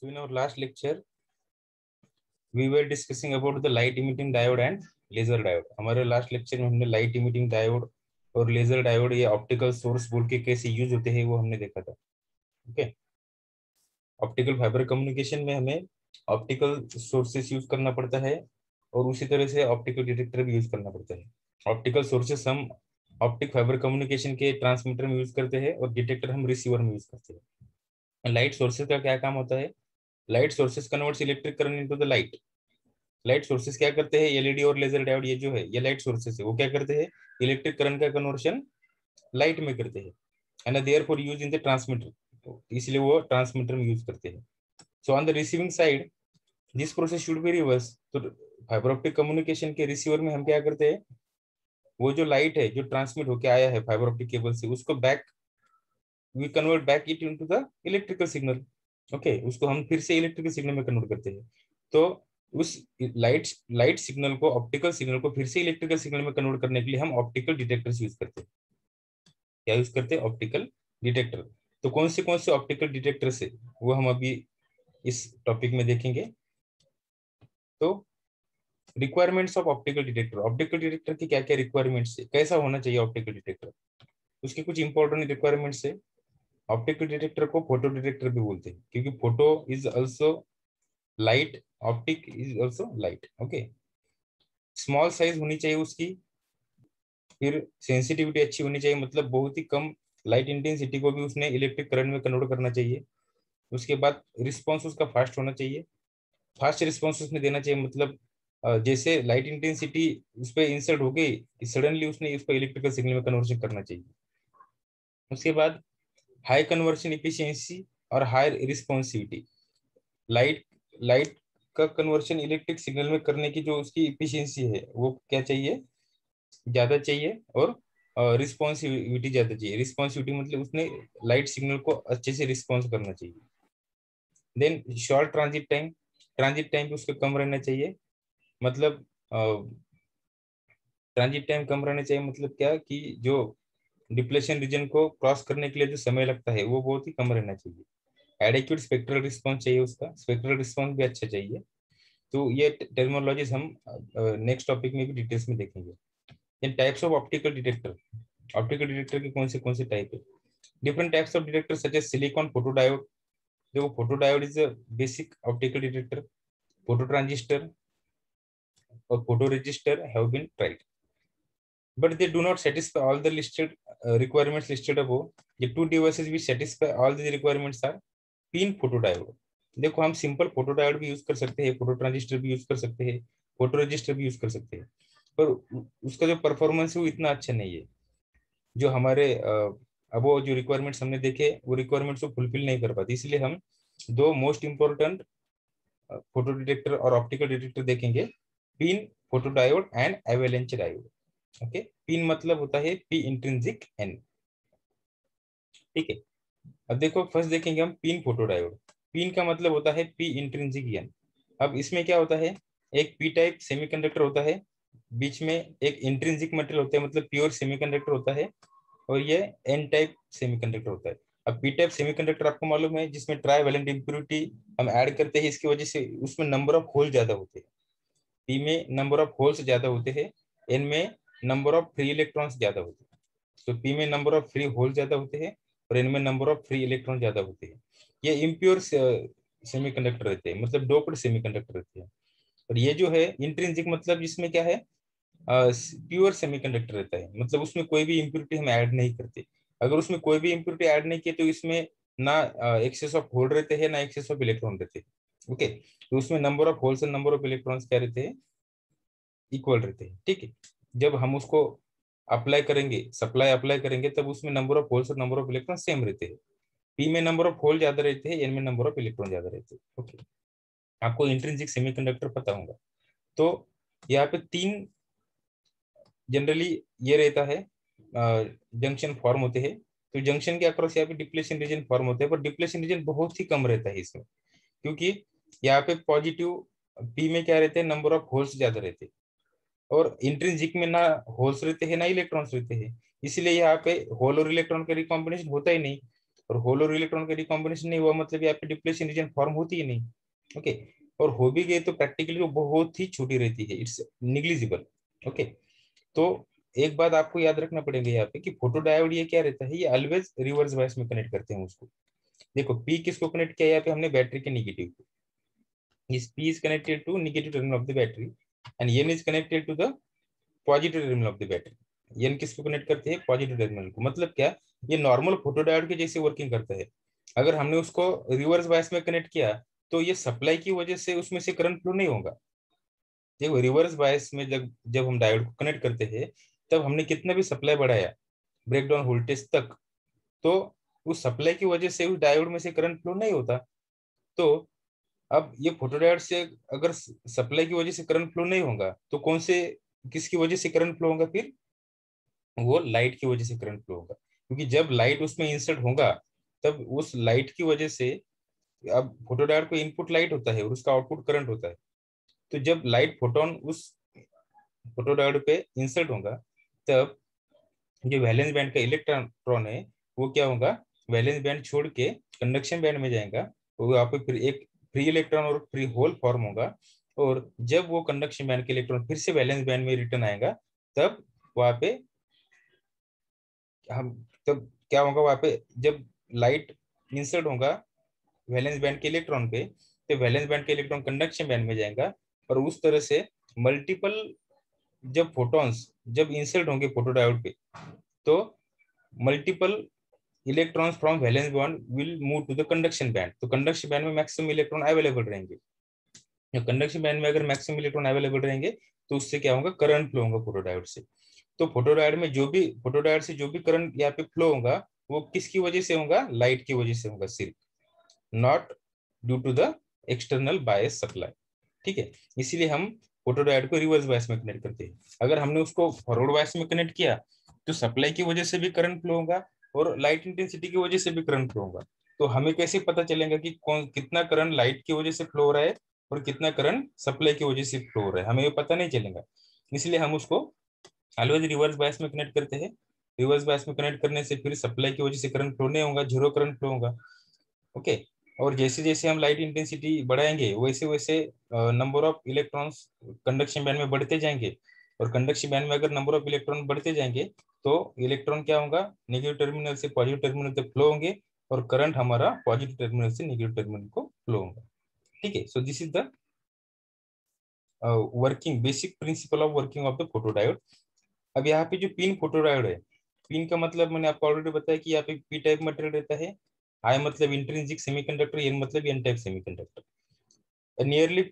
So in our last lecture, we were discussing about the light emitting diode and laser diode. हमारे last lecture में हमने light emitting diode और laser diode ये optical source बोल के कैसे use होते हैं वो हमने देखा था. ओके, ऑप्टिकल फाइबर कम्युनिकेशन में हमें ऑप्टिकल सोर्सेस यूज करना पड़ता है और उसी तरह से ऑप्टिकल डिटेक्टर भी यूज करना पड़ता है. ऑप्टिकल सोर्सेस हम ऑप्टिक फाइबर कम्युनिकेशन के ट्रांसमीटर में यूज करते हैं और डिटेक्टर हम रिसीवर में यूज करते हैं. लाइट सोर्सेस का क्या काम होता है? Light sources converts electric current into the light. Light sources क्या करते हैं? एलईडी और लेजर डायोड ये जो है ये लाइट सोर्सेस है, वो क्या करते हैं? इलेक्ट्रिक करंट का कन्वर्शन लाइट में करते हैं and therefore use in the transmitter, इसलिए वो ट्रांसमीटर में यूज करते हैं. So on the receiving side this process should be reverse. तो फाइबर ऑप्टिक कम्युनिकेशन के रिसीवर में हम क्या करते हैं? वो जो लाइट है जो ट्रांसमिट होके आया है फाइबर ऑप्टिक केबल से, उसको back we convert back it into the electrical signal. Okay, उसको हम फिर से इलेक्ट्रिकल सिग्नल में कन्वर्ट करते हैं. तो उस लाइट सिग्नल को, ऑप्टिकल सिग्नल को फिर से इलेक्ट्रिकल सिग्नल में कन्वर्ट करने के लिए हम ऑप्टिकल डिटेक्टर्स यूज करते हैं. क्या यूज करते हैं? Optical detector. तो कौन से ऑप्टिकल डिटेक्टर्स है वो हम अभी इस टॉपिक में देखेंगे. तो requirements of optical detector. Optical detector की क्या क्या रिक्वायरमेंट्स है, कैसा होना चाहिए ऑप्टिकल डिटेक्टर, उसके कुछ इंपॉर्टेंट रिक्वायरमेंट्स है. ऑप्टिकल डिटेक्टर को फोटो डिटेक्टर भी बोलते हैं क्योंकि photo is also light, optic is also light. Okay, small size होनी चाहिए उसकी, फिर सेंसिटिविटी अच्छी होनी चाहिए, मतलब बहुत ही कम लाइट इंटेंसिटी को भी उसने इलेक्ट्रिक करंट में कन्वर्ट करना चाहिए. उसके बाद रिस्पॉन्स उसका फास्ट होना चाहिए. फास्ट रिस्पॉन्स उसने देना चाहिए, मतलब जैसे लाइट इंटेंसिटी उस पर इंसर्ट हो गई कि सडनली उसने उसको इलेक्ट्रिकल सिग्नल में कन्वर्शन करना चाहिए. उसके बाद हाई कन्वर्शन इफिशियंसी और हाई रिस्पॉन्सिविटी. लाइट लाइट का कन्वर्शन इलेक्ट्रिक सिग्नल में करने की जो उसकी इफिशियंसी है वो क्या चाहिए? ज्यादा चाहिए. और रिस्पॉन्सिविटी ज्यादा चाहिए. रिस्पॉन्सिविटी मतलब उसने लाइट सिग्नल को अच्छे से रिस्पॉन्स करना चाहिए. Then short transit time. Transit time भी उसका कम रहना चाहिए, मतलब ट्रांजिट टाइम कम रहना चाहिए मतलब क्या कि जो डिप्लेशन रीजन को क्रॉस करने के लिए जो समय लगता है वो बहुत ही कम रहना चाहिए. एडिक्वेट स्पेक्ट्रल रिस्पॉन्स चाहिए, उसका स्पेक्ट्रल रिस्पॉन्स भी अच्छा चाहिए. तो ये टर्मिनोलॉजीज हम नेक्स्ट टॉपिक में भी डिटेल्स में देखेंगे. इन types of optical detector. Optical detector के कौन से टाइप है? Different types of detector such as silicon photodiode. देखो, photodiode is a basic optical detector. Phototransistor और photoresistor have been tried but they do not satisfy all the listed requirements listed above. The two devices which satisfy all these requirements are pin photodiode. देखो, हम simple photo diode भी use कर सकते हैं, photo transistor भी use कर सकते हैं, फोटो रजिस्टर भी यूज कर सकते हैं, पर उसका जो परफॉर्मेंस है वो इतना अच्छा नहीं है. जो हमारे अब वो जो रिक्वायरमेंट्स हमने देखे वो रिक्वायरमेंट्स को फुलफिल नहीं कर पाती, इसलिए हम दो मोस्ट इंपॉर्टेंट फोटो डिटेक्टर और ऑप्टिकल डिटेक्टर देखेंगे. PIN photo diode and avalanche diode. Okay, PIN मतलब होता है पी इंट्रिंसिक एन. ठीक है, अब देखो फर्स्ट देखेंगे हम पिन फोटो डायोड. पिन का मतलब होता है पी इंट्रिंसिक एन. अब इसमें क्या होता है? एक पी टाइप सेमीकंडक्टर होता है, बीच में एक इंट्रिंसिक मटेरियल होता है मतलब प्योर सेमीकंडक्टर होता है, और ये एन टाइप सेमीकंडक्टर होता है. अब पी टाइप सेमीकंडक्टर आपको मालूम है जिसमें ट्राईवैलेंट इंप्योरिटी हम ऐड करते हैं, इसकी वजह से उसमें नंबर ऑफ होल ज्यादा होते हैं. पी में नंबर ऑफ होल्स ज्यादा होते हैं, एन में नंबर ऑफ फ्री इलेक्ट्रॉन्स ज्यादा होते हैं. तो पी में नंबर ऑफ फ्री होल ज्यादा होते हैं और एन में नंबर ऑफ फ्री इलेक्ट्रॉन ज्यादा होते हैं. ये इम्प्योर सेमीकंडक्टर रहते हैं, मतलब डोप्ड सेमीकंडक्टर रहते हैं. और ये जो है इंट्रिंसिक मतलब इसमें क्या है? प्योर सेमीकंडक्टर रहता है, मतलब उसमें कोई भी इम्प्योरिटी हम ऐड नहीं करते. अगर उसमें कोई भी इम्प्योरिटी ऐड नहीं किए तो इसमें ना एक्सेस ऑफ होल रहते हैं ना एक्सेस ऑफ इलेक्ट्रॉन रहते हैं. ओके, तो उसमें number of holes and number of electrons क्या रहते हैं? इक्वल रहते हैं. ठीक है, जब हम उसको अप्लाई करेंगे, सप्लाई अप्लाई करेंगे, तब उसमें नंबर ऑफ होल्स और नंबर ऑफ इलेक्ट्रॉन सेम रहते हैं. पी में नंबर ऑफ होल ज्यादा रहते हैं, एन में नंबर ऑफ इलेक्ट्रॉन ज्यादा रहते हैं. ओके, आपको इंट्रिंसिक सेमीकंडक्टर पता होगा. तो यहाँ पे तीन जनरली ये रहता है, जंक्शन फॉर्म होते हैं. तो जंक्शन के अक्रॉस यहाँ पे डिप्लेशन रीजन फॉर्म होते हैं, पर डिप्लेशन रीजन बहुत ही कम रहता है इसमें, क्योंकि यहाँ पे पॉजिटिव पी में क्या रहते हैं? नंबर ऑफ होल्स ज्यादा रहते हैं, और इंट्रिंसिक में ना होल्स रहते हैं ना इलेक्ट्रॉन्स रहते हैं, इसलिए यहाँ पे होल और इलेक्ट्रॉन का रिकॉम्बिनेशन होता ही नहीं. और होल और इलेक्ट्रॉन का रिकॉम्बिनेशन नहीं हुआ मतलब यहाँ पे डिप्लेशन रीजन फॉर्म होती ही नहीं। ओके, और हो भी गई तो प्रैक्टिकली वो बहुत ही छोटी रहती है, इट्स निग्लिजिबल। ओके, तो एक बात आपको याद रखना पड़ेगा यहाँ पे कि फोटो डायोड ये क्या रहता है, ये ऑलवेज रिवर्स बायस में कनेक्ट करते हैं उसको। देखो पी किसको कनेक्ट किया यहाँ पे हमने, बैटरी के निगेटिव को। इस P is connected to negative terminal of the battery and N is connected to the positive terminal of the battery. N किसको कनेक्ट करते हैं, पॉजिटिव टर्मिनल को। मतलब क्या, ये नॉर्मल फोटो डायोड के जैसे वर्किंग करता है। अगर हमने उसको रिवर्स बायस में कनेक्ट किया तो ये सप्लाई की वजह से उसमें से करंट फ्लो नहीं होगा। देखो रिवर्स बायस में जब जब हम डायोड को कनेक्ट करते हैं तब हमने कितना भी सप्लाई बढ़ाया ब्रेकडाउन वोल्टेज तक, तो उस सप्लाई की वजह से उस डायोड में से करंट फ्लो नहीं होता। तो अब ये फोटोडायोड से अगर सप्लाई की वजह से करंट फ्लो नहीं होगा तो कौन से किसकी वजह से करंट फ्लो होगा फिर, वो लाइट की वजह से करंट फ्लो होगा। क्योंकि जब लाइट उसमें इंसर्ट होगा तब उस लाइट की वजह से, अब फोटोडायोड को इनपुट लाइट होता है और उसका आउटपुट करंट होता है। तो जब लाइट फोटोन उस फोटोडायोड पे इंसर्ट होगा तब जो वैलेंस बैंड का इलेक्ट्रॉन है वो क्या होगा, वैलेंस बैंड छोड़ के कंडक्शन बैंड में जाएगा। वो वहाँ पे फिर एक फ्री इलेक्ट्रॉन और फ्री होल फॉर्म होगा। और जब वो कंडक्शन बैंड के इलेक्ट्रॉन फिर से वैलेंस बैंड में रिटर्न आएगा तब वहाँ पे हम, तब क्या होगा वहाँ पे, जब लाइट इंसर्ट होगा वैलेंस बैंड के इलेक्ट्रॉन पे तो वैलेंस बैंड के इलेक्ट्रॉन कंडक्शन बैंड में जाएगा। और उस तरह से मल्टीपल जब फोटॉन्स जब इंसर्ट होंगे फोटोडायोड पे तो multiple electrons from valence bond will move to the conduction band. तो कंडक्शन बैंड में मैक्सिमम इलेक्ट्रॉन अवेलेबल रहेंगे। कंडक्शन बैंड में अगर मैक्सिमम इलेक्ट्रॉन अवेलेबल रहेंगे तो उससे क्या होगा, करंट फ्लो होगा फोटोडायोड से। तो फोटोडायोड में जो भी फोटोडायोड से जो भी करंट यहाँ पे फ्लो होगा वो किसकी वजह से होगा, लाइट की वजह से होगा सिर्फ, not due to the external bias supply. ठीक है, इसीलिए हम फोटोडायोड को रिवर्स बायस में कनेक्ट करते हैं। अगर हमने उसको फॉरवर्ड बायस में कनेक्ट किया तो सप्लाई की वजह से भी करंट फ्लो होगा और लाइट इंटेंसिटी की वजह से भी करंट फ्लो होगा। तो हमें कैसे पता चलेगा कि कौन कितना करंट लाइट की वजह से फ्लो हो रहा है और कितना करंट सप्लाई की वजह से फ्लो हो रहा है, हमें ये पता नहीं चलेगा। इसलिए हम उसको ऑलवेज रिवर्स बायस में कनेक्ट करते हैं। रिवर्स बायस में कनेक्ट करने से फिर सप्लाई की वजह से करंट फ्लो नहीं होगा, जीरो करंट फ्लो होगा। ओके, और जैसे जैसे हम लाइट इंटेंसिटी बढ़ाएंगे वैसे वैसे number of electrons conduction band में बढ़ते जाएंगे। और कंडक्शन बैंड में अगर नंबर ऑफ इलेक्ट्रॉन बढ़ते जाएंगे तो इलेक्ट्रॉन क्या होगा, नेगेटिव टर्मिनल से पॉजिटिव टर्मिनल तक फ्लो होंगे और करंट हमारा पॉजिटिव टर्मिनल से नेगेटिव टर्मिनल को फ्लो होगा। ठीक है, so this is the working basic principle of working of the photodiode. अब यहाँ पे जो पिन फोटोडायोड है, पिन का मतलब मैंने आपको ऑलरेडी बताया कि यहाँ पे पी टाइप मटेरियल रहता है। आई मतलब इंट्रिंसिक सेमीकंडक्टर, एन मतलब N type semiconductor. Nearly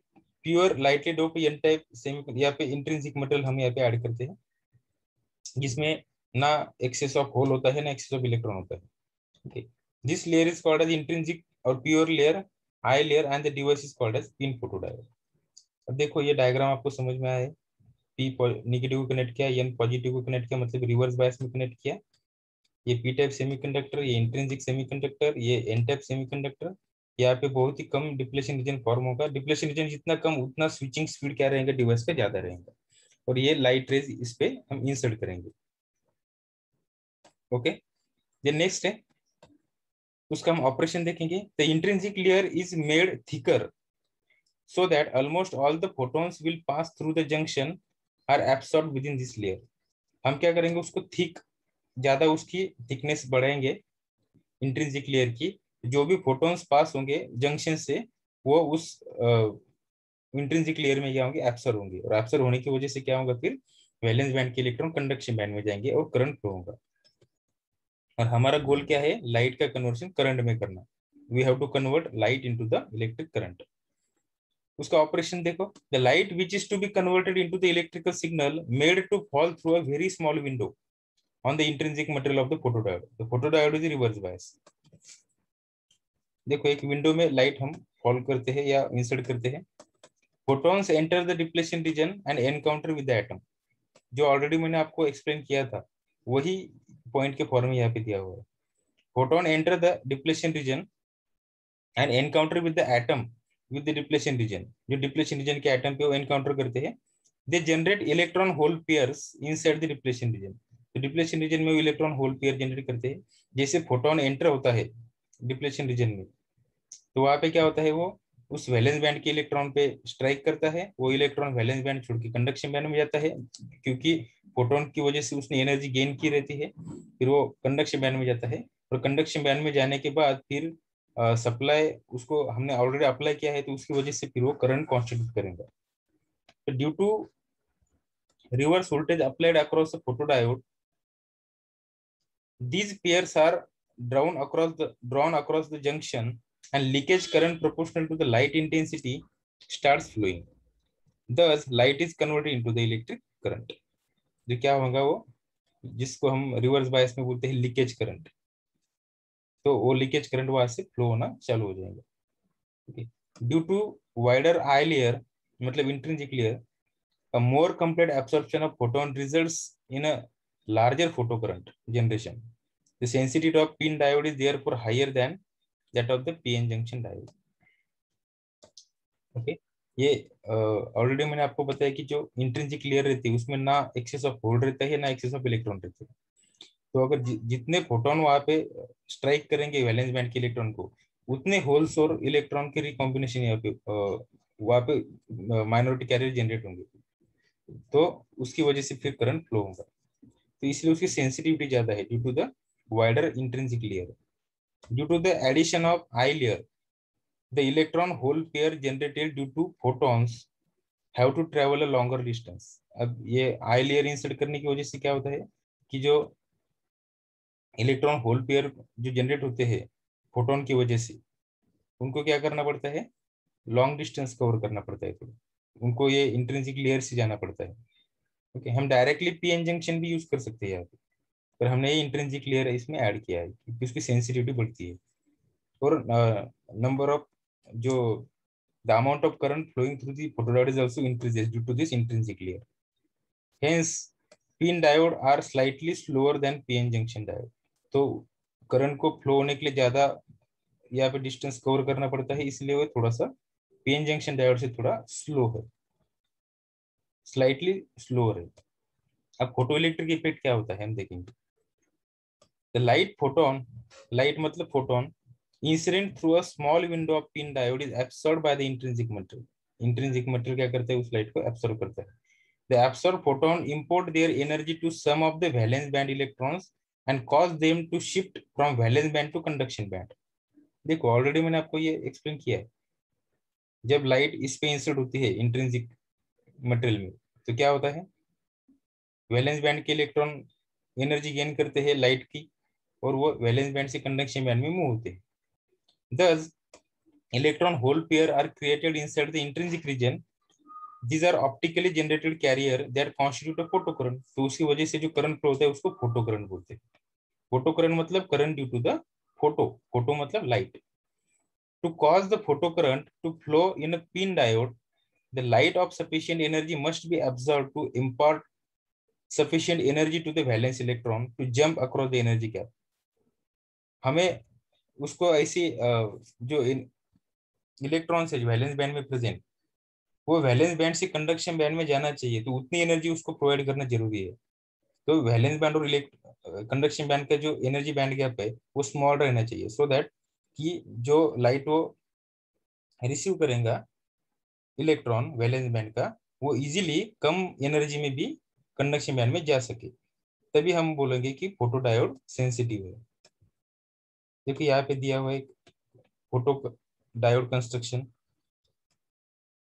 pure lightly dope N type semi, यहाँ पे इंट्रिंसिक मटेरियल हम यहाँ पे ऐड करते हैं जिसमें ना एक्सेस ऑफ होल होता है ना एक्सेस ऑफ इलेक्ट्रॉन होता है। Okay, this layer is called as intrinsic और pure layer, I layer and the device is called as PIN photodiode. अब देखो ये डायग्राम आपको समझ में आया है। पी नेगेटिव को कनेक्ट किया, एन पॉजिटिव को कनेक्ट किया मतलब रिवर्स बायस में कनेक्ट किया। ये पी टाइप सेमीकंडक्टर, ये इंट्रिंसिक सेमीकंडक्टर, ये एन टाइप सेमीकंडक्टर। यहाँ पे बहुत ही कम डिप्लेशन रीजन फॉर्म होगा। डिप्लेशन रीजन जितना कम उतना स्विचिंग स्पीड क्या रहेगा डिवाइस का ज्यादा रहेगा। और ये लाइट रेज इस पे हम इंसर्ट करेंगे। ओके, ये नेक्स्ट है, उसका हम ऑपरेशन देखेंगे। The intrinsic layer is made thicker so that almost all the photons will pass through the junction are absorbed within this layer। हम क्या करेंगे, उसको थिक, ज्यादा उसकी थिकनेस बढ़ाएंगे इंट्रिंसिक लेयर की। जो भी फोटॉन्स पास होंगे जंक्शन से वो उस इंट्रिंसिक लेयर में क्या होंगे, एब्सॉर्ब होंगे। और एब्सॉर्ब होने की वजह से क्या होगा, फिर वैलेंस बैंड के इलेक्ट्रॉन कंडक्शन बैंड में जाएंगे और करंट फ्लो होगा। और हमारा गोल क्या है, लाइट का कन्वर्शन करंट में करना। We have to convert light into the electric current. उसका ऑपरेशन देखो, the light which is to be converted into the electrical signal made to fall through a very small window on the intrinsic material of the photodiode. The photodiode is reverse bias. देखो एक window में light हम fall करते हैं या insert करते हैं। Photons enter the depletion reason and encounter with the atom. जो ऑलरेडी मैंने आपको एक्सप्लेन किया था वही पॉइंट के फॉर्म में यहाँ पे दिया हुआ है। Photon enter the depletion reason and encounter with the atom with the depletion reason. जो डिप्लेशन रीजन के एटम पे वो एनकाउंटर करते हैं, they generate electron hole pairs inside the depletion reason. तो डिप्लेशन रीजन में वो इलेक्ट्रॉन होल पेयर जनरेट करते हैं। जैसे फोटोन एंटर होता है डिप्लेशन रीजन में, तो वहां पे क्या होता है, वो उस वैलेंस बैंड के इलेक्ट्रॉन पे स्ट्राइक करता है, वो इलेक्ट्रॉन वैलेंस बैंड छोड़ के कंडक्शन बैंड में जाता है, क्योंकि फोटोन की वजह से उसने एनर्जी गेन की रहती है, फिर वो कंडक्शन बैंड में जाता है, और कंडक्शन बैंड में जाने के बाद फिर सप्लाई उसको हमने ऑलरेडी अप्लाई किया है, तो उसकी वजह से फिर वो करंट कॉन्स्टिट्यूट करेगा। तो due to reverse voltage applied across the photodiode, these pairs are drawn across the junction, and leakage current proportional to the light intensity starts flowing. Thus, light is converted into the electric current. जो क्या होगा वो, जिसको हम reverse bias में बोलते हैं leakage current, तो वो लीकेज करंट वहां से फ्लो होना चालू हो जाएगा। Okay, due to wider I layer, मतलब intrinsic layer, a more complete absorption of photon results in a larger photocurrent generation. The sensitivity of PIN diode is therefore higher than that of the PN junction diode. Okay, ये already मैंने आपको बताया कि जो intrinsic layer रहती है उसमें ना एक्सेस ऑफ होल रहता है ना एक्सेस ऑफ इलेक्ट्रॉन रहते हैं, तो अगर जितने फोटोन वहां पे स्ट्राइक करेंगे वैलेंस बैंड के इलेक्ट्रॉन को, उतने होल्स और इलेक्ट्रॉन के रिकॉम्बिनेशन यहाँ पे वहां पे माइनॉरिटी कैरियर जनरेट होंगे, तो उसकी वजह से फिर करंट फ्लो होगा, तो इसलिए उसकी सेंसिटिविटी ज्यादा है due to the wider intrinsic layer. Due to the addition of I layer, the electron hole pair generated due to photons have to travel a longer distance. अब ये आई लेयर इंसर्ट करने की वजह से क्या होता है कि जो इलेक्ट्रॉन होल पेयर जो जनरेट होते हैं फोटोन की वजह से, उनको क्या करना पड़ता है, लॉन्ग डिस्टेंस कवर करना पड़ता है, तो उनको ये इंट्रिंसिक लेयर से जाना पड़ता है। ओके, हम डायरेक्टली पीएन जंक्शन भी यूज कर सकते हैं यहाँ पे, पर हमने ये इंट्रिंसिक लेयर इसमें ऐड किया है क्योंकि उसकी सेंसिटिविटी बढ़ती है, और नंबर ऑफ जो the amount of current flowing through the photodiode is also increases due to this intrinsic layer. Hence PIN diode are slightly slower than PN junction diode. तो करंट को फ्लो होने के लिए ज्यादा यहाँ पे डिस्टेंस कवर करना पड़ता है, इसलिए वो थोड़ा सा पीएन जंक्शन डायोड से थोड़ा स्लो है, स्लाइटली स्लोअर है। अब फोटो इलेक्ट्रिक इफेक्ट क्या होता है हम देखेंगे। The light photon, light मतलब photon, incident through a small window of pin diode is absorbed by the intrinsic material. Intrinsic material क्या करता है, उस लाइट को absorb करता है। The absorbed photon import their energy to some of the valence band electrons and cause them to shift from valence band to conduction band. देखो already मैंने आपको ये एक्सप्लेन किया है, जब लाइट इस पे इंसर्ट होती है इंट्रिंसिक मटेरियल में, तो क्या होता है, वैलेंस बैंड के इलेक्ट्रॉन एनर्जी गेन करते हैं लाइट की, और वो वैलेंस बैंड से कंडक्शन बैंड में मूव होते हैं। Thus, electron hole pair are created inside the intrinsic region. These are optically generated carrier that constitute a photocurrent. तो उसकी वजह से जो करंट फ्लो होता है उसको फोटो करंट बोलते हैं। फोटो करंट मतलब current due to the photo, photo मतलब light. To cause the photocurrent to flow in a pin diode, the light of sufficient energy must be absorbed to impart sufficient energy to the valence electron to jump across the energy gap. हमें उसको ऐसी जो electrons है valence band में present, वो valence band से conduction band में जाना चाहिए, तो उतनी एनर्जी उसको प्रोवाइड करना जरूरी है। तो वैलेंस बैंड और कंडक्शन बैंड का जो एनर्जी बैंड गैप है वो स्मॉल रहना चाहिए, सो दैट कि जो लाइट वो रिसीव करेगा इलेक्ट्रॉन वैलेंस बैंड का, वो इजीली कम एनर्जी में भी कंडक्शन बैंड में जा सके, तभी हम बोलेंगे कि फोटो डायोड सेंसिटिव है। देखिए यहाँ पे दिया हुआ एक फोटो डायोड कंस्ट्रक्शन,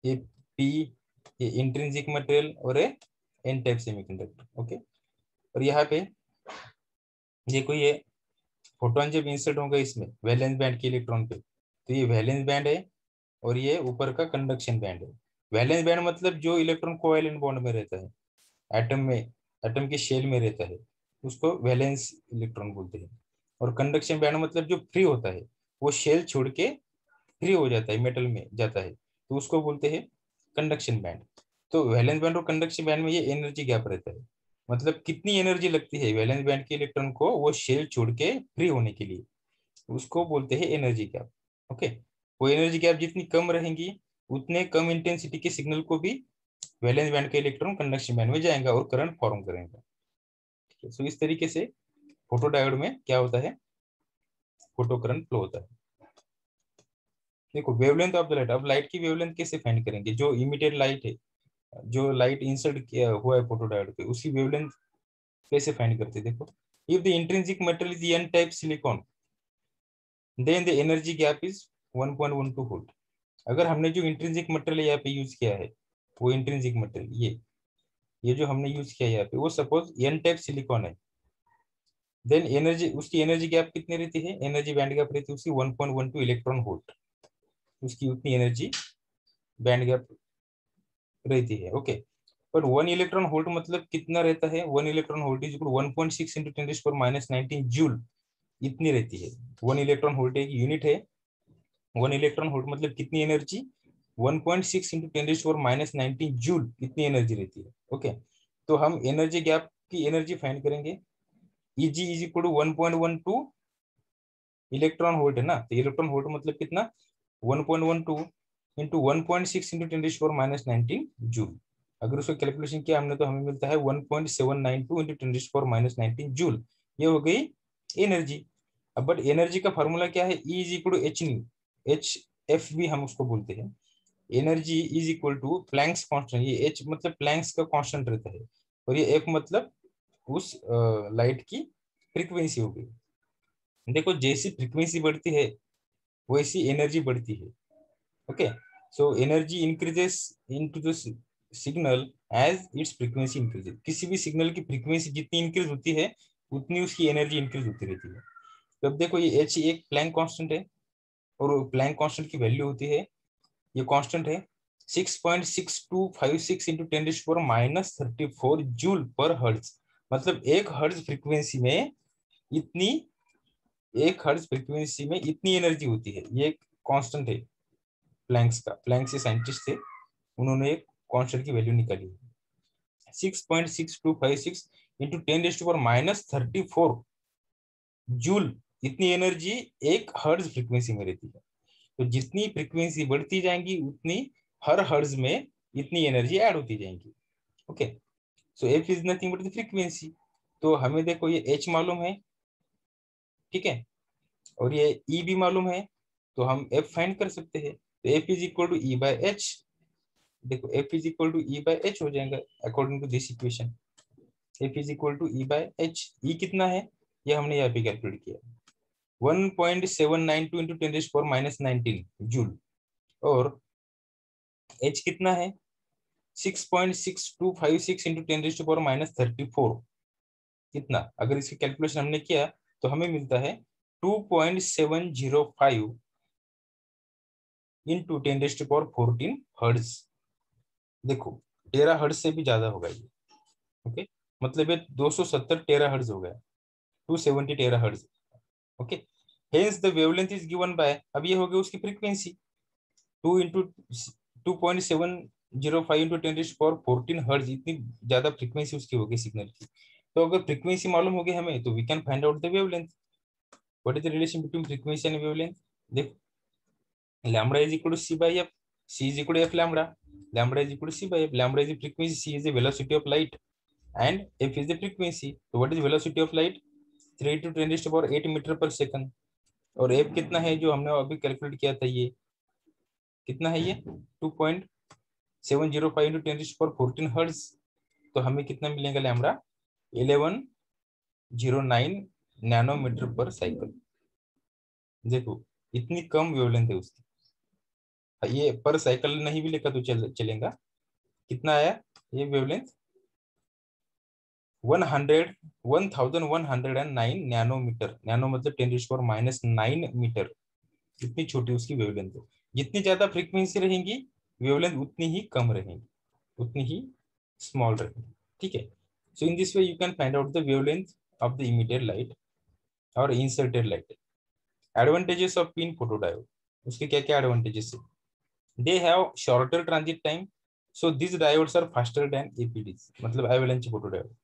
ये पी, ये इंट्रिंसिक मटेरियल और A N type semiconductor. Okay, और यहाँ पे देखो ये फोटोन जब इंसर्ट होगा इसमें वैलेंस बैंड के इलेक्ट्रॉन पे, तो ये वैलेंस बैंड है और ये ऊपर का कंडक्शन बैंड है। वैलेंस बैंड मतलब जो इलेक्ट्रॉन कोवैलेंट बॉन्ड में रहता है, एटम में, एटम के शेल में रहता है, उसको वैलेंस इलेक्ट्रॉन बोलते हैं। और कंडक्शन बैंड मतलब जो फ्री होता है, वो शेल छोड़ के फ्री हो जाता है, मेटल में जाता है, तो उसको बोलते हैं कंडक्शन बैंड। तो वैलेंस बैंड और कंडक्शन बैंड में ये एनर्जी गैप रहता है, मतलब कितनी एनर्जी लगती है वैलेंस बैंड के इलेक्ट्रॉन को वो शेल छोड़ के फ्री होने के लिए, उसको बोलते हैं एनर्जी गैप। ओके, वो एनर्जी गैप जितनी कम रहेंगी उतने कम इंटेंसिटी के सिग्नल को भी वैलेंस बैंड के इलेक्ट्रॉन कंडक्शन बैंड में जाएगा और करंट फॉर्म करेगा। ठीक है, सो इस तरीके से फोटो डायोड में क्या होता है, फोटो करंट फ्लो होता है। देखो वेवलेंथ ऑफ द लाइट, अब लाइट की वेवलेंथ कैसे फाइंड करेंगे? जो इमिटेड लाइट है, जो लाइट इंसर्ट किया हुआ है फोटोडायोड पे, उसकी वेवलेंथ कैसे फाइंड करते हैं? देखो, if the intrinsic material is N type silicon then the energy gap is 1.12 volt. अगर हमने जो इंट्रिंसिक मटेरियल यहाँ पे यूज किया है, वो इंट्रिंसिक मटेरियल ये जो हमने यूज किया है यहाँ पे, वो सपोज एन टाइप सिलिकॉन है, देन एनर्जी, उसकी एनर्जी गैप कितनी रहती है? एनर्जी बैंड गैप रहती है उसकी 1.12 इलेक्ट्रॉन वोल्ट, उसकी उतनी एनर्जी बैंड गैप रहती है। ओके, पर 1 इलेक्ट्रॉन वोल्ट मतलब कितना रहता है? 1 electron volt is equal 1.6 into 10⁻⁹ joule, इतनी रहती है। 1 इलेक्ट्रॉन वोल्ट एक यूनिट है। 1 इलेक्ट्रॉन वोल्ट मतलब कितनी एनर्जी? 1.6 इंटू 10⁻⁹ जूल, इतनी एनर्जी रहती है। ओके, तो हम एनर्जी गैप की एनर्जी फाइंड करेंगे। Eg is equal to 1.12 electron volt है ना, तो इलेक्ट्रॉन वोल्ट मतलब कितना? 1.12 इंटू 1.6 इंटू 10⁻⁹ जूल। अगर उसको कैलकुलेशन किया हमने तो हमें मिलता है 1.792 इंटू 10⁻⁹ जूल। ये हो गई एनर्जी। अब बट एनर्जी का फॉर्मूला क्या है? E is equal to H nu, H F भी हम उसको बोलते हैं। Energy is equal to Planck's constant, ये एच मतलब प्लैंक्स का कांस्टेंट रहता है, और ये एफ मतलब उस लाइट की फ्रीक्वेंसी हो गई। देखो जैसी फ्रीक्वेंसी बढ़ती है वैसी एनर्जी बढ़ती है। Okay, so energy increases into the signal as its frequency increases. किसी भी सिग्नल की फ्रीक्वेंसी जितनी इंक्रीज होती है उतनी उसकी एनर्जी इंक्रीज होती रहती है। तो अब देखो ये एच एक प्लैंक कांस्टेंट है, और प्लैंक कांस्टेंट की वैल्यू होती है, ये कांस्टेंट है 6.6256 इंटू 10⁻⁻34 जूल पर हर्ट्ज। मतलब इतनी एक हर्ट्ज फ्रीक्वेंसी में इतनी एनर्जी होती है। ये एक कांस्टेंट है प्लैंक्स का, प्लैंक्स साइंटिस्ट थे, उन्होंने एक कांस्टेंट की वैल्यू निकाली। 6.6256 इंटू 10⁻⁻34 जूल, इतनी एनर्जी एक हर्ट्ज फ्रीक्वेंसी में रहती है। तो जितनी फ्रीक्वेंसी बढ़ती जाएंगी उतनी हर हर्ट्ज में इतनी एनर्जी ऐड होती जाएंगी। Okay, so F is nothing but the frequency. तो हमें देखो ये एच मालूम है, ठीक है, और ये ई भी मालूम है, तो हम एफ फाइंड कर सकते हैं। तो F is equal to E by H. देखो F is equal to E by H हो जाएगा according to this equation. F is equal to E by H. E कितना है ये हमने यहाँ पे कैलकुलेट किया, 1.792 इंटू 10⁻⁻19 जूल, और एच कितना है? 6.6256 इंटू 10⁻⁻34। कितना? अगर इसकी कैलकुलेशन हमने किया तो हमें मिलता है 2.705 इंटू 10⁻14 हर्ट्ज। देखो टेरा हर्ट्ज से भी ज्यादा होगा ये। ओके, मतलब ये 270 टेरा हर्ट्ज हो गया, 270 tera hertz. Okay, hence the wavelength is given by, अब ये हो गया उसकी फ्रीक्वेंसी, 2 इंटू 2.705 इंटू 10⁻14 हर्ट्ज, इतनी ज्यादा फ्रीक्वेंसी उसकी होगी सिग्नल की। तो अगर फ्रीक्वेंसी मालूम होगी हमें तो we can find out the wavelength. What is the relation between frequency and wavelength? देखो lambda is equal to c by f, c is equal to f lambda, lambda is equal to c by f, lambda is the frequency, c is the velocity of light, and f is the frequency. So what is velocity of light? 3 to 10⁸ metre पर second. और f कितना है जो हमने अभी calculate किया था, ये कितना है? ये 2.705 इंटू 10⁻14 हर्ट्ज। तो हमें कितना मिलेगा? लैम्बडा 1109 नैनोमीटर पर साइकिल। देखो इतनी कम वेवलेंथ है उसकी। ये पर साइकिल नहीं भी लिखा तो चलेगा। कितना आया ये वेवलेंथ? 1109 नैनोमीटर। नैनो मतलब 10⁻⁹ मीटर, इतनी छोटी उसकी वेवलेंथ है। जितनी ज्यादा फ्रीक्वेंसी रहेंगी वेवलेंथ उतनी ही कम रहेंगी, उतनी ही स्मॉल रहेगी। ठीक है, so in this way you can find out the wavelength of the emitted light और inserted light. Advantages of PIN photodiode, उसके क्या क्या एडवांटेजेस है? They have shorter transit time, so this diodes are faster than APDs, मतलब avalanche photodiode.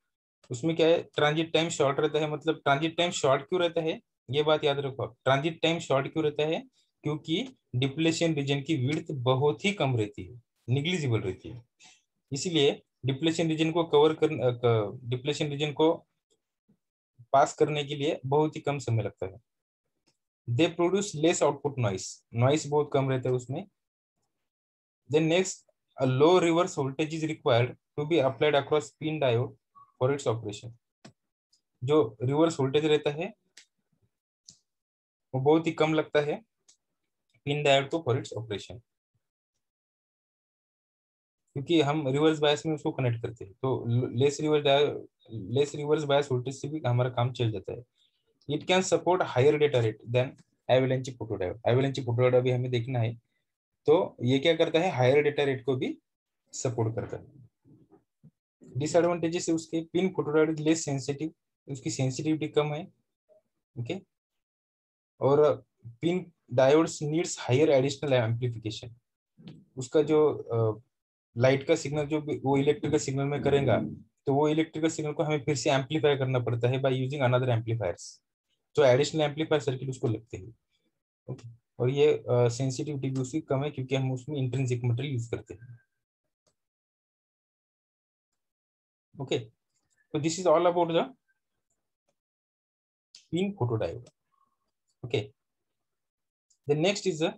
उसमें क्या है? Transit time short रहता है। मतलब ट्रांजिट टाइम शॉर्ट क्यों रहता है ये बात याद रखो आप। ट्रांजिट टाइम शॉर्ट क्यों रहता है? क्योंकि डिप्लेशन रीजन की विड्थ बहुत ही कम रहती है, निग्लिजिबल रहती है। इसलिए डिप्लेशन रीजन को डिप्लेशन रीजन को पास करने के लिए बहुत ही कम समय लगता है। They produce less output noise, noise बहुत कम रहता है उसमें। Then next, a low reverse voltage is required to be applied across PIN diode for its operation. जो रिवर्स वोल्टेज रहता है वो बहुत ही कम लगता है पिन डायोड को फॉर इट्स ऑपरेशन, क्योंकि हम रिवर्स बायस में उसको कनेक्ट करते हैं, तो लेस रिवर्स बायस वोल्टेज से भी हमारा काम चल जाता है। It can support higher data rate than avalanche photodiode. Avalanche photodiode अभी हमें देखना है, तो ये क्या करता है, हायर डेटा रेट को भी सपोर्ट करता है। डिसएडवांटेजेस है उसके, पिन फोटोडायोड लेस सेंसिटिव, उसकी सेंसिटिविटी कम है, ओके। और PIN diodes needs higher additional amplification, उसका जो लाइट का सिग्नल जो वो इलेक्ट्रिकल सिग्नल में करेगा, तो वो इलेक्ट्रिकल सिग्नल को हमें फिर से एम्पलीफाई करना पड़ता है बाय यूजिंग अनदर एम्पलीफायर्स, जो एडिशनल एम्पलीफायर सर्किट उसको लगते हैं, ओके। और ये सेंसिटिविटी भी उसकी कम है क्योंकि हम उसमें इंट्रिंसिक मटेरियल यूज करते हैं, ओके। तो this is all about the PIN photodiode, okay. The next is the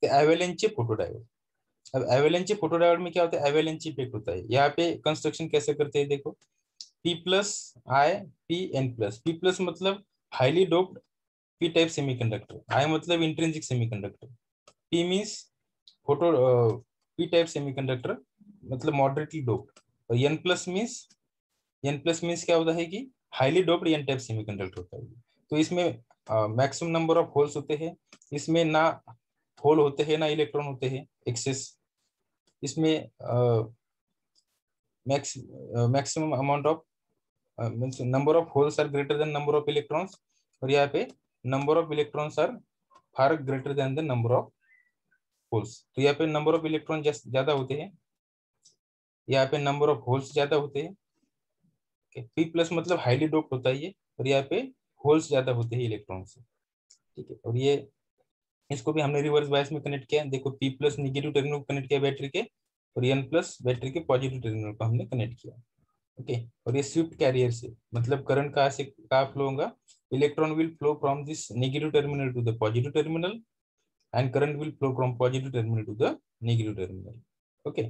avalanche photodiode. अब एवेलेंचे फोटोडायोड में क्या होता है, एवेलेंचे इफेक्ट होता है। यहाँ पे कंस्ट्रक्शन कैसे करते हैं देखो, P plus I P N plus. P plus मतलब highly doped P type semiconductor, I मतलब intrinsic semiconductor, P means photo P type semiconductor मतलब मॉडरेटली डोप्ड, और एन प्लस मींस क्या होता है कि highly doped N type semiconductor होता है। तो इसमें मैक्सिमम नंबर ऑफ होल्स होते हैं, इसमें ना होल होते हैं ना इलेक्ट्रॉन होते हैं एक्सेस, इसमें maximum amount of number of holes are greater than number of electrons, और यहाँ पे number of electrons are far greater than the number of holes. तो यहाँ पे नंबर ऑफ इलेक्ट्रॉन ज्यादा होते हैं, यहाँ पे नंबर ऑफ होल्स ज्यादा होते हैं, पी प्लस मतलब हाईली डोप्ड होता है ये, और यहाँ पे होल्स ज्यादा होते हैं इलेक्ट्रॉन से, ठीक है। और ये इसको भी हमने रिवर्स बायस में कनेक्ट किया, देखो पी प्लस निगेटिव टर्मिनल को कनेक्ट किया बैटरी के, और एन प्लस बैटरी के पॉजिटिव टर्मिनल को हमने कनेक्ट किया, ओके। और ये स्विफ्ट कैरियर से मतलब करंट कहाँ से कहाँ फ्लो होगा, electron will flow from this negative terminal to the positive terminal and current will flow from positive terminal to the negative terminal, okay.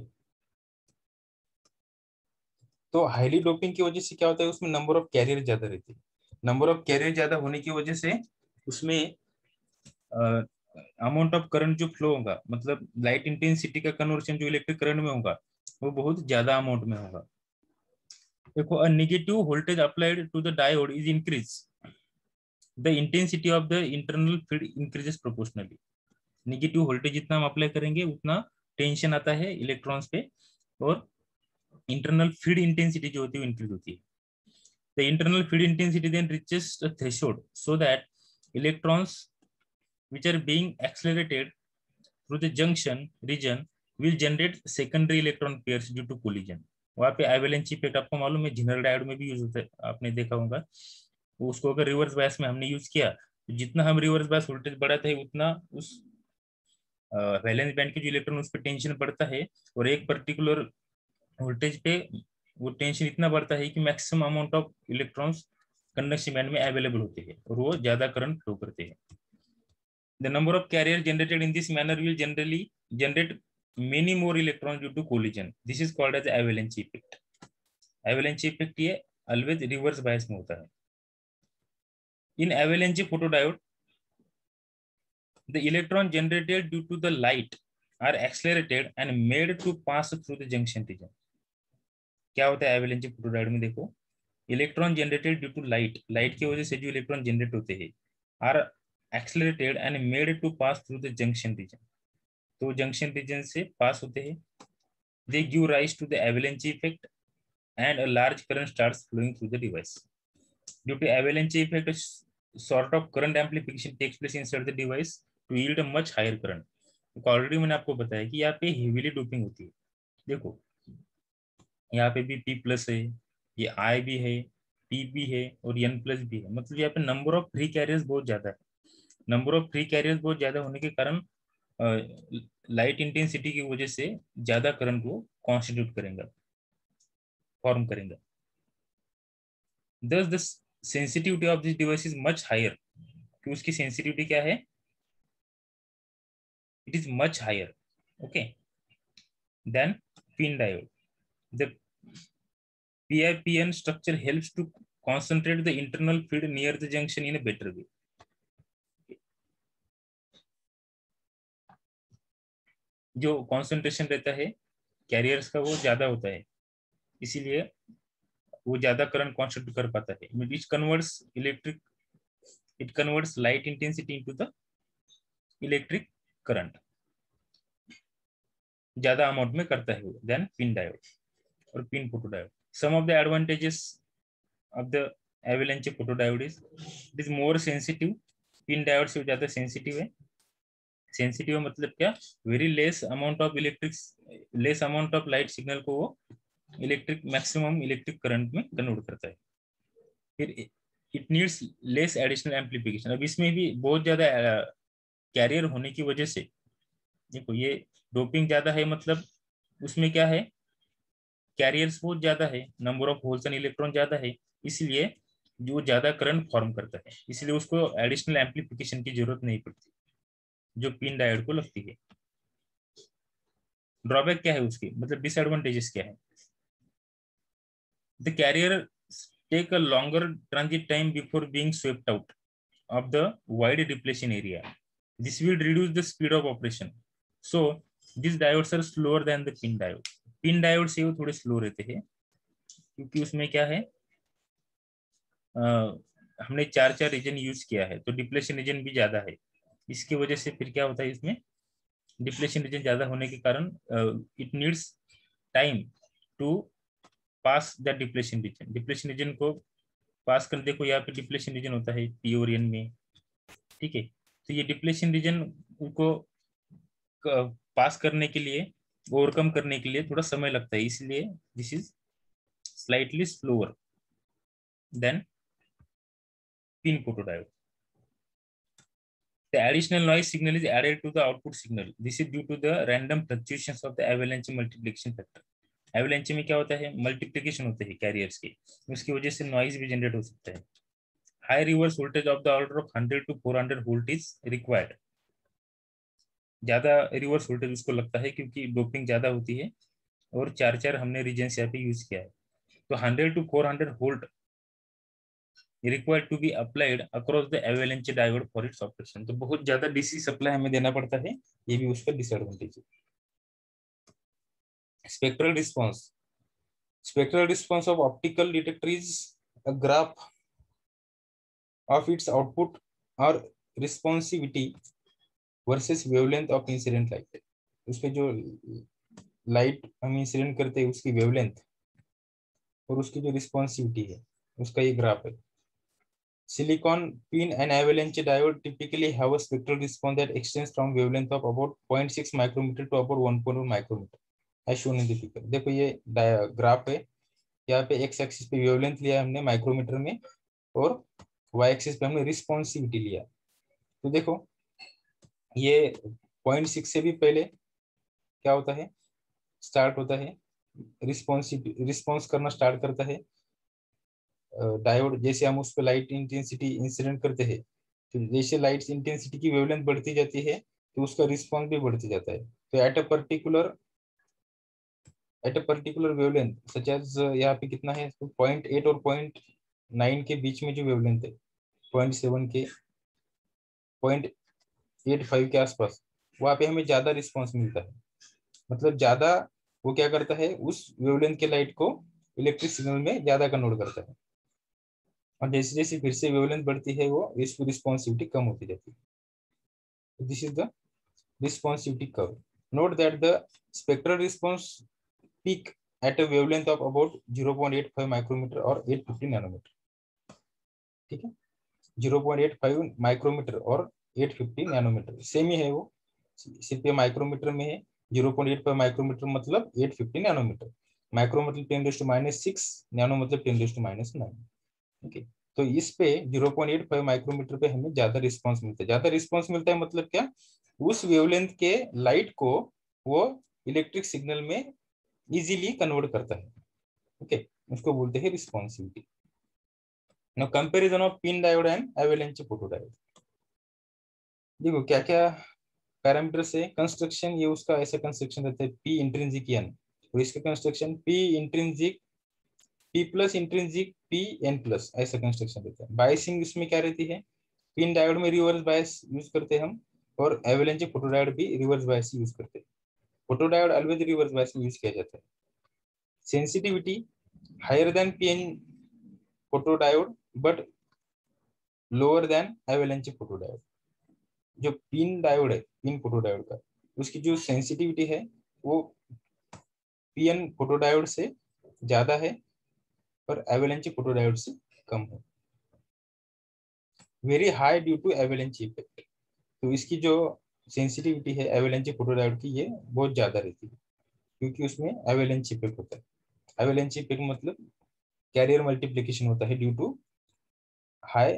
तो हाईली डोपिंग की वजह से क्या होता है, उसमें नंबर ऑफ कैरियर ज्यादा रहती है। नंबर ऑफ कैरियर ज्यादा होने की वजह से उसमें अमाउंट ऑफ करंट जो फ्लो होगा, मतलब लाइट इंटेंसिटी का कन्वर्शन जो इलेक्ट्रिक करंट में होगा वो बहुत ज्यादा अमाउंट में होगा। देखो, a negative voltage applied to the diode is increase the intensity of the internal field increases proportionally. Negative voltage जितना हम अप्लाई करेंगे उतना टेंशन आता है इलेक्ट्रॉन्स पे, और इंटरनल फील्ड इंटेंसिटी जो होती है इंक्रीज होती है। The internal field intensity then reaches a threshold so that electrons which are being accelerated through the junction region will generate secondary electron pairs due to collision। वहाँ पे एवेलेंस effect आपको मालूम है, जिनरल डायोड में भी यूज होता है, आपने देखा होगा। उसको अगर रिवर्स बायस में हमने यूज किया, तो जितना हम रिवर्स बायस वोल्टेज बढ़ाते हैं उतना उस वैलेंस बैंड के जो इलेक्ट्रॉन उस पर टेंशन बढ़ता है, और एक पर्टिकुलर वोल्टेज पे वो टेंशन इतना बढ़ता है कि maximum amount of electrons conduction band में अवेलेबल होते हैं और वो ज्यादा करंट फ्लो करते हैं। The number of carrier generated in this manner will generally generate many more electron due to collision, this is called as avalanche effect. Avalanche effect ये always reverse bias में होता है। In avalanche photodiode the electron generated due to the light are accelerated and made to pass through the junction region। क्या होता है एवेलेंस photodiode में, देखो electron generated due to light, light की वजह से जो इलेक्ट्रॉन जनरेट होते हैं are accelerated and made to pass through the junction region, तो जंक्शन रीजन से पास होते हैं। They give rise to the avalanche effect and a large current starts flowing through the device. Due to avalanche effect sort of current amplification takes place inside the device to yield a much higher current। तो already मैंने आपको बताया कि यहाँ पे heavily doping होती है। देखो यहाँ पे भी पी प्लस है, ये आई भी है, पी भी है और एन प्लस भी है, मतलब यहाँ पे नंबर ऑफ फ्री कैरियर्स बहुत ज्यादा है। नंबर ऑफ फ्री कैरियर्स बहुत ज्यादा होने के कारण लाइट इंटेंसिटी की वजह से ज्यादा करंट को कॉन्स्टिट्यूट करेंगे, फॉर्म करेंगे। Thus, this sensitivity of this device is much higher, कि उसकी सेंसिटिविटी क्या है, it is much higher, okay, than PIN diode. The PIPN structure helps to concentrate the internal feed near the junction in a better way. जो concentration रहता है carriers का वो ज्यादा होता है, इसीलिए वो ज्यादा करंट कॉन्स्टिट्यूट कर पाता है. It converts light intensity into the electric current, ज्यादा अमाउंट में करता है वो देन पिन डायोड और PIN photodiode. Some of the advantages of the avalanche photodiode is it is more sensitive. PIN diode से ज्यादा सेंसिटिव है. सेंसिटिव मतलब क्या, very less amount of light signal को वो इलेक्ट्रिक मैक्सिमम इलेक्ट्रिक करंट में convert करता है. फिर it needs less additional amplification. अब इसमें भी बहुत ज्यादा कैरियर होने की वजह से, देखो ये डोपिंग ज्यादा है, मतलब उसमें क्या है, कैरियर्स बहुत ज्यादा है, number of holes and electron ज्यादा है, इसलिए जो ज्यादा करंट फॉर्म करता है, इसलिए उसको एडिशनल एम्पलीफिकेशन की जरूरत नहीं पड़ती जो पिन डायोड को लगती है. ड्रॉबैक क्या है उसकी, मतलब डिसएडवांटेजेस क्या है. The carrier take a longer transit time before being swept out of the wide depletion area. This will reduce the speed of operation. So these diodes are slower than the pin diode. Pin diode से वो थोड़े slow रहते हैं, क्योंकि उसमें क्या है, हमने चार चार रीजन यूज किया है, तो डिप्लेशन रीजन भी ज्यादा है. इसकी वजह से फिर क्या होता है, इसमें डिप्लेशन रीजन ज्यादा होने के कारण it needs time to pass the depletion region. Depletion region को पास कर, देखो यहाँ पे डिप्लेशन रीजन होता है पी और एन में, ठीक है. तो ये डिप्लेशन रीजन को पास करने के लिए, ओवरकम करने के लिए थोड़ा समय लगता है, इसलिए this is slightly slower then pin photodiode. The additional noise signal is added to the output signal. This is due to the random fluctuations of the avalanche multiplication factor. avalanche में क्या होता है, मल्टीप्लिकेशन होते हैं carriers के, उसकी वजह से नॉइज भी जनरेट हो सकता है. High reverse voltage of the order of 100 to 400 volt is required. ज्यादा रिवर्स वोल्टेज उसको लगता है क्योंकि डोपिंग ज्यादा होती है, और चार चार हमने रीजन्स यहाँ पे यूज किया है. तो 100 to 400 volt required to be applied across the avalanche diode for its operation. तो बहुत ज्यादा डीसी सप्लाई हमें देना पड़ता है, ये भी उसका डिसएडवांटेज है. Spectral response. Spectral response of optical detector is a graph of its output और responsivity versus wavelength of incident light. उसके जो लाइट हम इंसिडेंट करते हैं उसकी वेवलेंथ और उसकी जो रिस्पॉन्सिविटी है उसका ये ग्राफ है. Silicon pin and avalanche diode typically have a spectral response that extends from wavelength of about 0.6 micrometer to about 1.1 micrometer as shown in the figure. देखो ये ग्राफ है, यहाँ पे x एक्सिस पे वेवलेंथ लिया हमने माइक्रोमीटर में और y एक्सिस पे हमने रिस्पॉन्सिविटी लिया. तो देखो ये 0.6 से भी पहले क्या होता है, स्टार्ट होता है रिस्पॉन्स करना स्टार्ट करता है डायोड. जैसे हम उस पर लाइट इंटेंसिटी इंसिडेंट करते हैं, तो जैसे लाइट इंटेंसिटी की वेवलेंथ बढ़ती जाती है तो उसका रिस्पॉन्स भी बढ़ती जाता है. तो at a particular wavelength such as यहाँ पे कितना है, 0.8 और 0.9 के बीच में जो वेवलेंथ है, 0.7 के 0.85 के आसपास, वहाँ पे हमें ज्यादा रिस्पॉन्स मिलता है. मतलब ज्यादा वो क्या करता है, उस वेवलेंथ के लाइट को इलेक्ट्रिक सिग्नल में ज्यादा कन्वर्ट करता है, और जैसे जैसे फिर से वेवलेंथ बढ़ती है वो इसकी रिस्पॉन्सिविटी कम होती जाती है. This is the responsivity curve. Note that the spectral response peak at a wavelength of about 0.85 micrometer और 850 नैनोमीटर. ठीक है, 0.85 माइक्रोमीटर और 850 नैनोमीटर सेम ही है वो, सिर्फ ये माइक्रोमीटर में है. 0.85 माइक्रोमीटर मतलब 850 नैनोमीटर, माइक्रो मतलब 10⁻⁶, नैनो मतलब 10⁻⁹. ओके, तो इस पे 0.85 माइक्रोमीटर पे हमें ज्यादा रिस्पांस मिलता है. ज्यादा रिस्पांस मिलता है मतलब क्या, उस वेवलेंथ के लाइट को वो इलेक्ट्रिक सिग्नल में इजीली कन्वर्ट करता है. ओके, उसको बोलते हैं रिस्पॉन्सिविटी. Now comparison of pin diode and avalanche photodiode. देखो क्या क्या पैरामीटर्स है। कंस्ट्रक्शन, ये उसका ऐसा कंस्ट्रक्शन रहता है पी इंट्रिंसिक एन, और इसका construction P intrinsic P plus intrinsic P N plus, ऐसा कंस्ट्रक्शन रहता है। बायसिंग इसमें क्या रहती है, पिन डायोड में रिवर्स बायस यूज करते हैं हम, और एवेलेंच फोटोडायोड भी रिवर्स बायस यूज करते हैं। फोटोडायोड ऑलवेज रिवर्स बायस में यूज किया जाता है। Sensitivity higher than PN photodiode but lower than avalanche photodiode. जो पिन डायोड है, पिन फोटोडायोड का, उसकी जो सेंसिटिविटी है वो पीएन फोटोडायोड से ज्यादा है और एवेलेंच फोटोडायोड से कम है। Very high due to avalanche effect. तो इसकी जो सेंसिटिविटी है एवेलेंच फोटोडायोड की, ये बहुत ज्यादा रहती है क्योंकि उसमें एवेलेंच इफेक्ट होता है। एवेलेंच इफेक्ट मतलब कैरियर मल्टीप्लिकेशन होता है due to high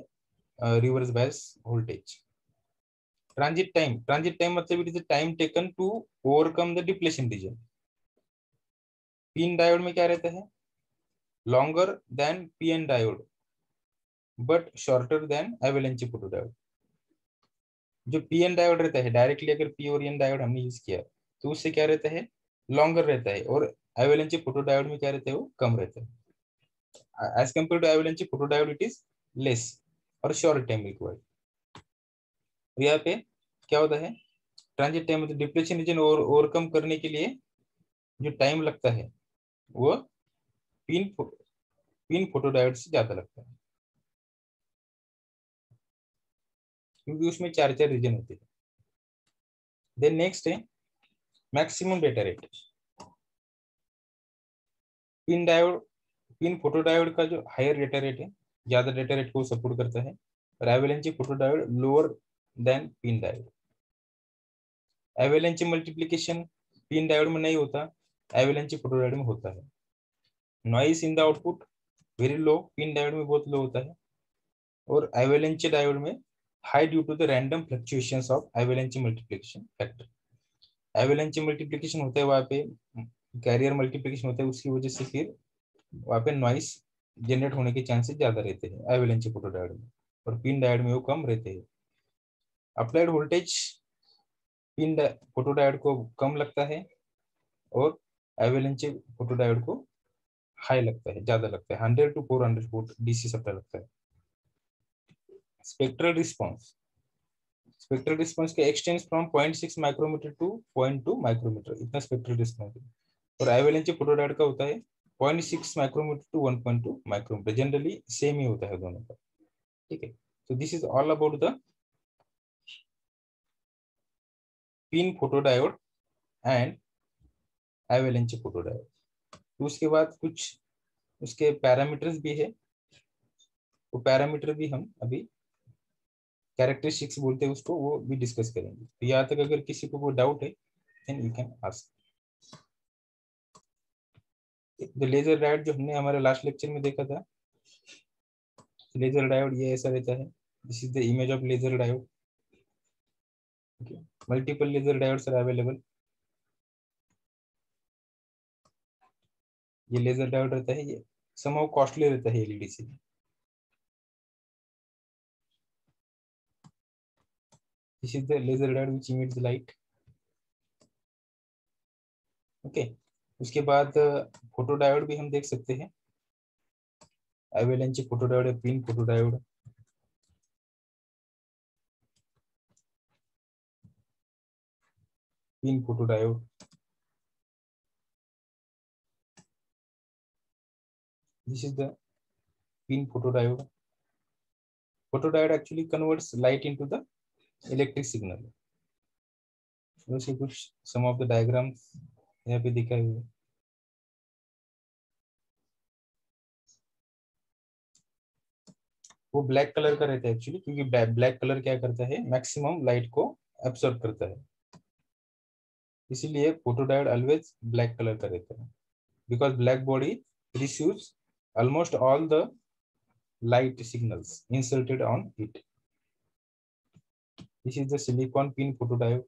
reverse bias voltage. Transit time मतलब it is the time taken to overcome the depletion region. PIN diode में क्या रहता है, longer than PN diode but shorter than avalanche photodiode. जो PN diode रहता है, directly अगर P और एन डायोड हमने यूज किया तो उससे क्या रहता है, लॉन्गर रहता है, और एवेलेंच फोटोडायोड में क्या रहता है, वो कम रहता है। As compare to avalanche photodiode it is less और शॉर्ट टाइम रिक्वायर्ड। यहाँ पे क्या होता है, ट्रांजिट टाइम मतलब डिप्लेशन रीजन और ओवरकम करने के लिए जो टाइम लगता है वो पिन फोटोडायोड से ज्यादा लगता है, क्योंकि उसमें चार चार रीजन होते हैं। देन नेक्स्ट है maximum data rate. Pin diode, pin photodiode का जो हायर डेटा रेट है, ज्यादा डेटा रेट को सपोर्ट करता है, और avalanche photodiode lower than PIN diode. Avalanche multiplication PIN diode में नहीं होता, एवेलेंच फोटोडायोड में होता है। Noise in the output very low, PIN diode में बहुत लो होता है, और एवेलेंच डायोड में high due to the random fluctuations of avalanche multiplication factor. Avalanche multiplication होता है वहां पे, कैरियर मल्टीप्लिकेशन होता है, उसकी वजह से फिर वहां पे नॉइस जनरेट होने के चांसेस ज्यादा रहते हैं एवेलेंच फोटोडायोड में, और पिन डायोड में वो कम रहते हैं। अप्लाइड वोल्टेज पिन फोटोडायोड को कम लगता है, और एवेलेंच फोटोडायोड को हाई लगता है, ज्यादा लगता है, 100 to 400 वोल्ट डीसी सप्लाई लगता है। स्पेक्ट्रल रिस्पॉन्स, स्पेक्ट्रल रिस्पॉन्स के extends from 0.6 micrometer to 0.2 micrometer, इतना स्पेक्ट्रल रिस्पॉन्स है। और एवेलेंच फोटोडायोड का होता है 0.6 micrometer to 1.2 micrometer, generally same ही होता है दोनों का। ठीक है, तो this is all about the PIN photodiode and avalanche photodiode. तो उसके बाद कुछ उसके पैरामीटर्स भी है, वो पैरामीटर भी हम अभी कैरेक्टरिस्टिक्स बोलते हैं उसको, वो भी डिस्कस करेंगे। तो यहाँ तक अगर किसी को कोई डाउट है then you can ask. The laser diode जो हमने हमारे लास्ट लेक्चर में देखा था, लेजर डायोड ये ऐसा रहता है, this is the image of laser diode. Okay, multiple laser diodes are available. ये लेजर डायोड रहता है, ये समहाउ कॉस्टली रहता है एलईडी से। This is the laser diode which emits light. Okay, उसके बाद फोटो डायोड भी हम देख सकते हैं, एवेलेंच फोटो डायोड है, PIN photo diode, PIN photo diode. This is the PIN photo diode. Photo diode actually converts light into the electric signal. वैसे कुछ सम ऑफ द डायग्राम्स यहाँ पे दिखाए हुए हैं। वो ब्लैक कलर का रहता है एक्चुअली, क्योंकि ब्लैक कलर क्या करता है, मैक्सिमम लाइट को एब्सॉर्ब करता है, इसीलिए photo diode always black colour का रहता है, because black body receives almost all the light signals inserted on it. This is the silicon pin photodiode.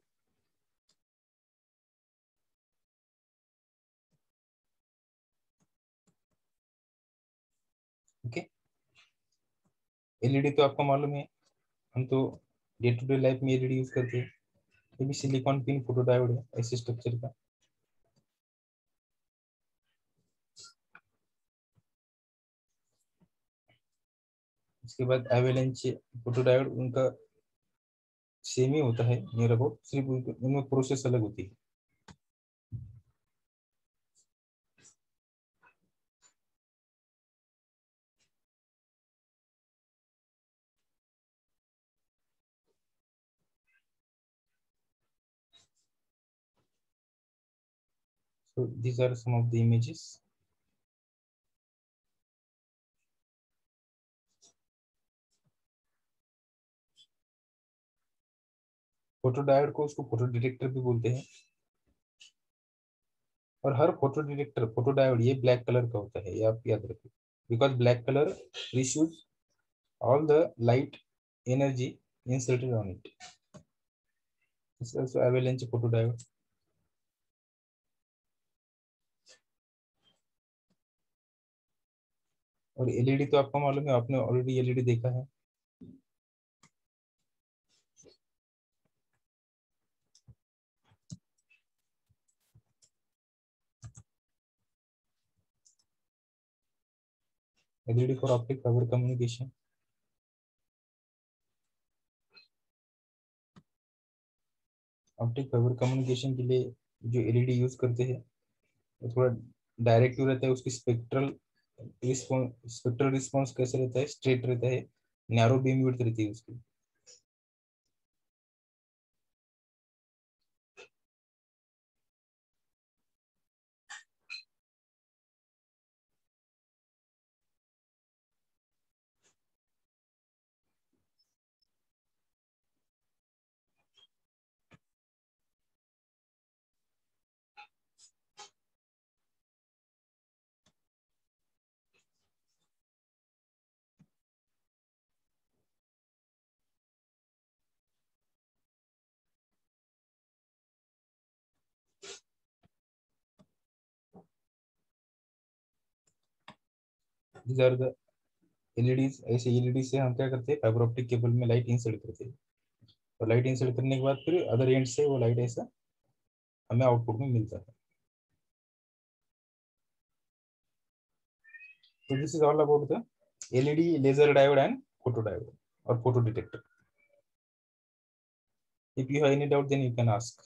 Okay, LED तो आपको मालूम है, हम तो डे टू डे लाइफ में एलईडी यूज करते हैं। ये भी सिलिकॉन पिन फोटो डायोड है ऐसे स्ट्रक्चर का। इसके बाद एवेलेंच फोटो डायोड, उनका सेम ही होता है नियर अबाउट, सिर्फ उनमें प्रोसेस अलग होती है। So these are some of the images. Photo diode को उसको फोटो डिटेक्टर भी बोलते हैं। और हर फोटो डिटेक्टर, फोटो डायोड ये ब्लैक कलर का होता है, ये आप याद रखिए, because black colour receives all the light energy inserted on it. This is also avalanche photodiode. और एलईडी तो आपको मालूम है, आपने ऑलरेडी एलईडी देखा है। LED for optic fibre communication. Optic fibre communication के लिए जो एलईडी यूज करते हैं वो थोड़ा डायरेक्टिव रहता है, उसकी स्पेक्ट्रल रिस्पॉन्स कैसे रहता है, स्ट्रेट रहता है, नैरो बीम विड्थ रहती है उसकी। These are the LEDs. ऐसे एलईडी से हम क्या करते हैं, फाइबर ऑप्टिक केबल में लाइट इंसर्ट करते हैं, और लाइट इंसर्ट करने के बाद फिर अदर एंड से वो लाइट ऐसा हमें आउटपुट में मिलता है। So this is all about the LED, laser diode and photodiode or photo detector. If you have any doubt, then you can ask.